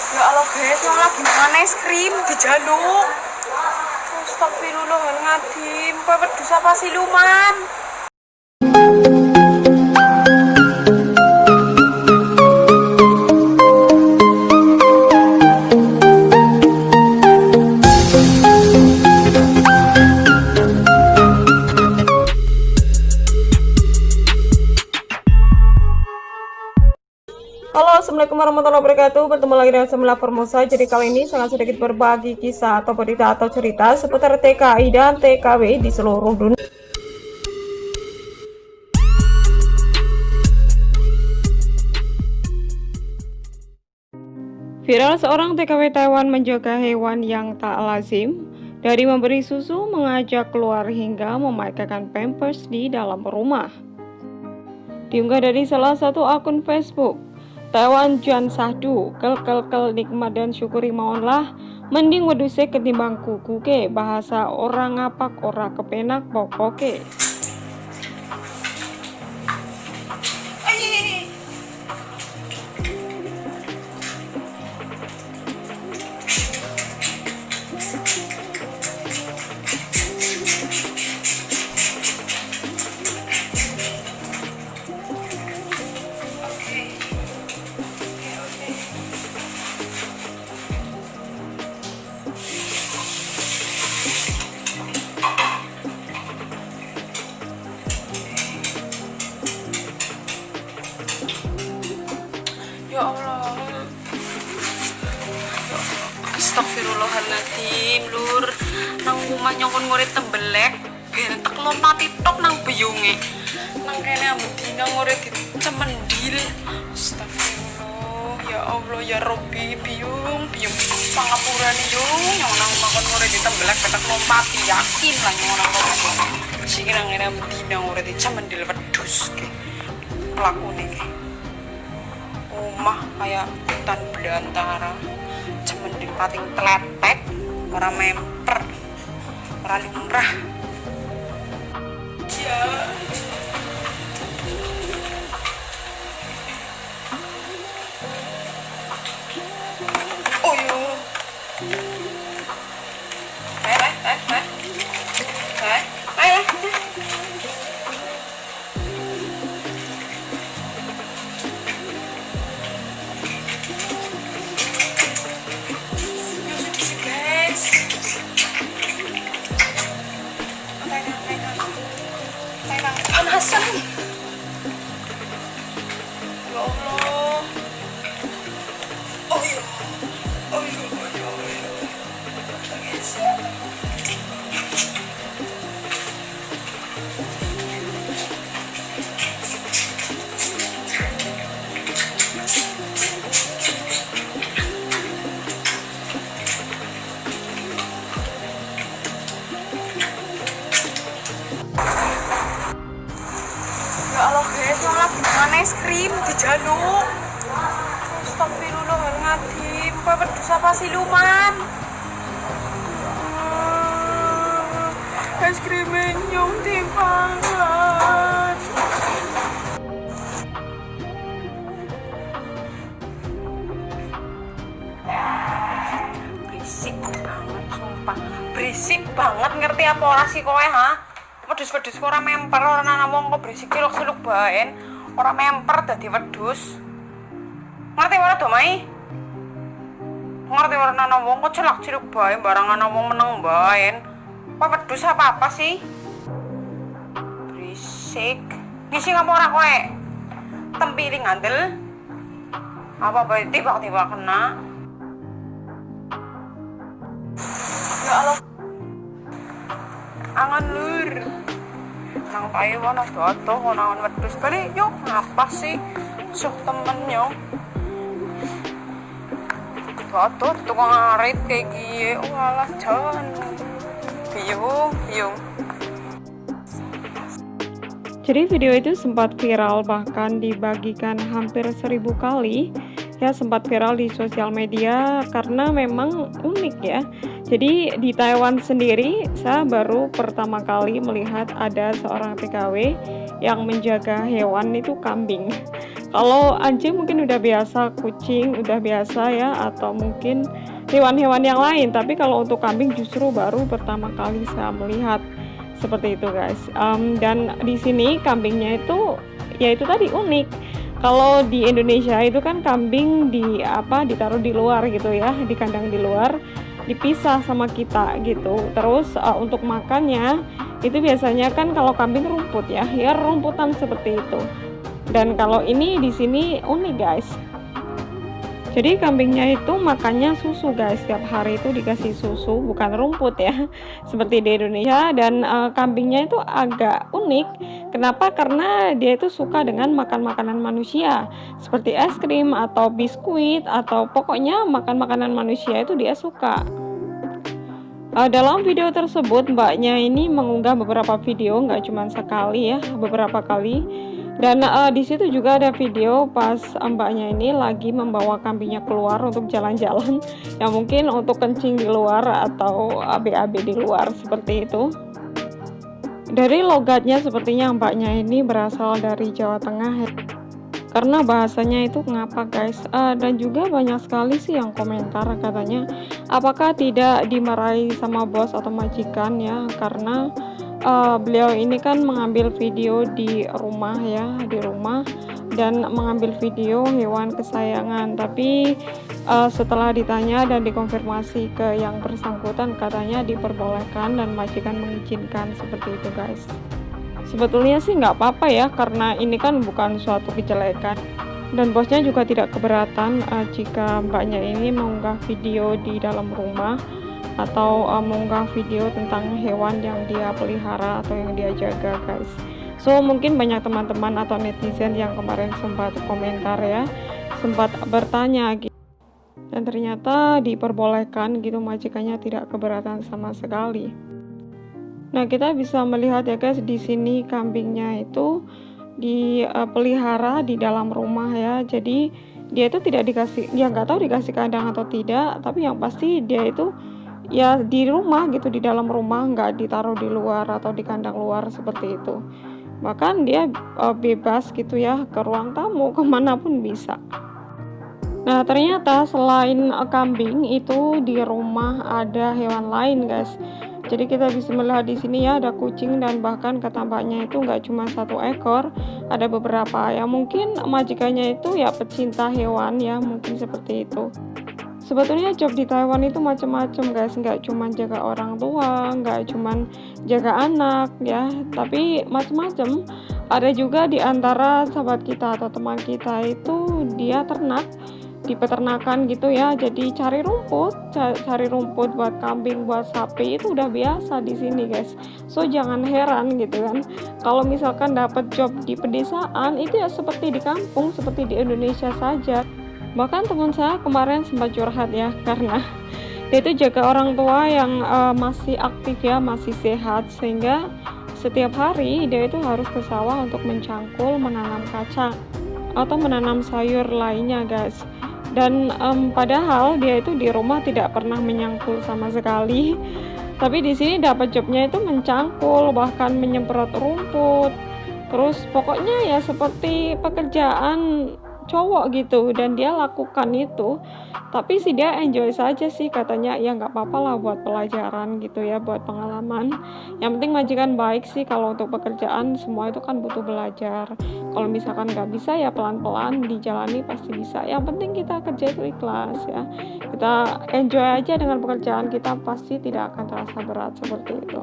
Ya Allah guys, yang lagi mangan es krim dijaluk. Astagfirullahaladzim, kowe wedhus apa siluman? Halo, assalamualaikum warahmatullahi wabarakatuh. Bertemu lagi dengan Semla Formosa. Jadi kali ini sangat sedikit berbagi kisah atau berita atau cerita seputar TKI dan TKW di seluruh dunia. Viral seorang TKW Taiwan menjaga hewan yang tak lazim, dari memberi susu, mengajak keluar hingga memakaikan pampers di dalam rumah. Diunggah dari salah satu akun Facebook, Taiwan Juan Sahdu, kel nikmat dan syukuri mawonlah, mending weduse ketimbang kukuke, bahasa orang ngapak ora kepenak pokoke. Ya Allah, astagfirullahaladzim lur, nang omah nyongkon ngurit tembelek bentek lompati tok nang beyunge, nang kene ambek dina ngurit dicemendil. Astagfirullah, ya Allah ya Robbi, biyung pangapurane yo nyong nang omah kon ngurit tembelek bentek lompati, yakin lah nyong nang omah sing nang kene ambek dina ngurit dicemendil wedhus ke pelakune ke omah kayak hutan belantara, cemendil pating teletek, orang memper, orang lumrah. Ya. Oh yo. Panasan. Ya Allah. Oh iya. Oh iya. Ya Allah guys, yang lagi mangan es krim dijaluk. Astagfirullahaladzim, kowe wedhus apa siluman? Es krimnya nyong timpangan. Berisik banget, sumpah. Berisik banget, ngerti apa ora sih kowe, ha? Wedhus-wedhus ora memper, ora ana wong kok berisik cilok-cilok baen, ora memper dadi wedhus. Ngerti ora do mai? Ngerti ora ana wong kok cilok-cilok baen, barang ana wong meneng baen. Kowe wedhus apa sih? Berisik. Ngisi apa ora kowe? Tempiling ngandel. Apa bae tiba-tiba kena? Ya Allah. Angan lur nang Taiwan atuh ngono wedhus balik yo apa sih suh temennya atuh tukang arit kayak gini walah jan biyung. Jadi video itu sempat viral, bahkan dibagikan hampir 1000 kali ya, sempat viral di sosial media karena memang unik ya. Jadi di Taiwan sendiri saya baru pertama kali melihat ada seorang TKW yang menjaga hewan itu kambing. Kalau anjing mungkin udah biasa, kucing udah biasa ya, atau mungkin hewan-hewan yang lain. Tapi kalau untuk kambing justru baru pertama kali saya melihat seperti itu guys. Dan di sini kambingnya itu ya itu tadi unik. Kalau di Indonesia itu kan kambing ditaruh di luar gitu ya, di kandang di luar, dipisah sama kita gitu. Terus untuk makannya itu biasanya kan kalau kambing rumput ya rumputan seperti itu. Dan kalau ini di sini unik guys. Jadi kambingnya itu makannya susu guys, setiap hari itu dikasih susu, bukan rumput ya, seperti di Indonesia. Dan kambingnya itu agak unik. Kenapa? Karena dia itu suka dengan makan makanan manusia, seperti es krim atau biskuit, atau pokoknya makan makanan manusia itu dia suka. Dalam video tersebut mbaknya ini mengunggah beberapa video, nggak cuma sekali ya, beberapa kali. Dan di situ juga ada video pas mbaknya ini lagi membawa kambingnya keluar untuk jalan-jalan, yang mungkin untuk kencing di luar atau AB-AB di luar seperti itu. Dari logatnya sepertinya mbaknya ini berasal dari Jawa Tengah ya, karena bahasanya itu ngapa guys. Dan juga banyak sekali sih yang komentar katanya apakah tidak dimarahi sama bos atau majikan ya, karena beliau ini kan mengambil video di rumah ya, di rumah, dan mengambil video hewan kesayangan. Tapi setelah ditanya dan dikonfirmasi ke yang bersangkutan, katanya diperbolehkan dan majikan mengizinkan seperti itu guys. Sebetulnya sih nggak apa-apa ya, karena ini kan bukan suatu kejelekan, dan bosnya juga tidak keberatan jika mbaknya ini mengunggah video di dalam rumah atau mengunggah video tentang hewan yang dia pelihara atau yang dia jaga guys. So mungkin banyak teman-teman atau netizen yang kemarin sempat komentar ya, sempat bertanya gitu, dan ternyata diperbolehkan gitu, majikannya tidak keberatan sama sekali. Nah, kita bisa melihat ya guys, di sini kambingnya itu dipelihara di dalam rumah ya. Jadi dia itu tidak dikasih, dia nggak tahu dikasih kandang atau tidak, tapi yang pasti dia itu ya di rumah gitu, di dalam rumah, nggak ditaruh di luar atau di kandang luar seperti itu. Bahkan dia bebas gitu ya, ke ruang tamu, kemanapun bisa. Nah, ternyata selain kambing itu di rumah ada hewan lain guys. Jadi kita bisa melihat di sini ya, ada kucing, dan bahkan kata mbaknya itu nggak cuma satu ekor, ada beberapa. Ya mungkin majikannya itu ya pecinta hewan ya, mungkin seperti itu. Sebetulnya job di Taiwan itu macam-macam guys, nggak cuma jaga orang tua, nggak cuma jaga anak ya, tapi macam-macam. Ada juga di antara sahabat kita atau teman kita itu dia ternak di peternakan gitu ya, jadi cari rumput buat kambing, buat sapi itu udah biasa di sini guys. So jangan heran gitu kan kalau misalkan dapat job di pedesaan itu ya seperti di kampung, seperti di Indonesia saja. Bahkan teman saya kemarin sempat curhat ya, karena dia itu jaga orang tua yang masih aktif ya, masih sehat, sehingga setiap hari dia itu harus ke sawah untuk mencangkul, menanam kacang atau menanam sayur lainnya guys. Dan padahal dia itu di rumah tidak pernah menyangkul sama sekali, tapi di sini dapat jobnya itu mencangkul, bahkan menyemprot rumput, terus pokoknya ya seperti pekerjaan cowok gitu, dan dia lakukan itu. Tapi sih dia enjoy saja sih, katanya ya nggak apa-apa lah buat pelajaran gitu ya, buat pengalaman. Yang penting majikan baik sih. Kalau untuk pekerjaan semua itu kan butuh belajar. Kalau misalkan nggak bisa ya pelan-pelan dijalani, pasti bisa. Yang penting kita kerja itu ikhlas ya, kita enjoy aja dengan pekerjaan kita, pasti tidak akan terasa berat seperti itu.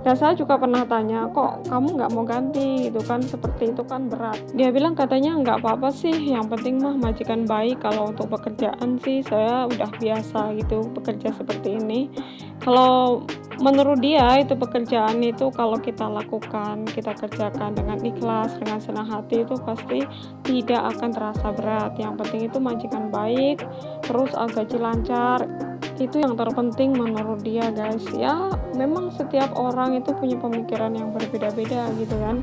Dan saya juga pernah tanya, kok kamu nggak mau ganti gitu kan, seperti itu kan berat. Dia bilang katanya nggak apa-apa sih, yang penting mah majikan baik. Kalau untuk pekerjaan sih saya udah biasa gitu bekerja seperti ini. Kalau menurut dia itu pekerjaan itu kalau kita lakukan, kita kerjakan dengan ikhlas, dengan senang hati, itu pasti tidak akan terasa berat. Yang penting itu majikan baik, terus gaji lancar, itu yang terpenting menurut dia guys. Ya memang setiap orang itu punya pemikiran yang berbeda-beda gitu kan.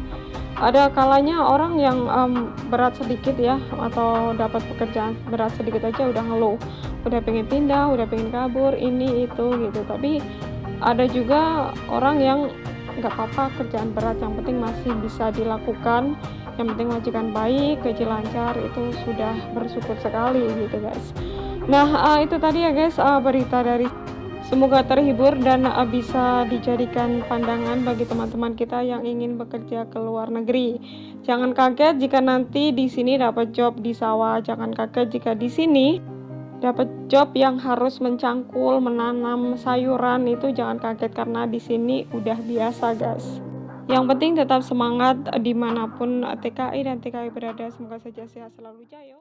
Ada kalanya orang yang berat sedikit ya, atau dapat pekerjaan berat sedikit aja udah ngeluh, udah pengen pindah, udah pengen kabur, ini itu gitu. Tapi ada juga orang yang nggak apa-apa kerjaan berat, yang penting masih bisa dilakukan, yang penting majikan baik, gaji lancar, itu sudah bersyukur sekali gitu guys. Nah, itu tadi ya guys, berita dari, semoga terhibur dan bisa dijadikan pandangan bagi teman-teman kita yang ingin bekerja ke luar negeri. Jangan kaget jika nanti di sini dapat job di sawah, jangan kaget jika di sini dapat job yang harus mencangkul, menanam sayuran, itu jangan kaget karena di sini udah biasa guys. Yang penting tetap semangat dimanapun TKI dan TKI berada, semoga saja sehat selalu, Jayo.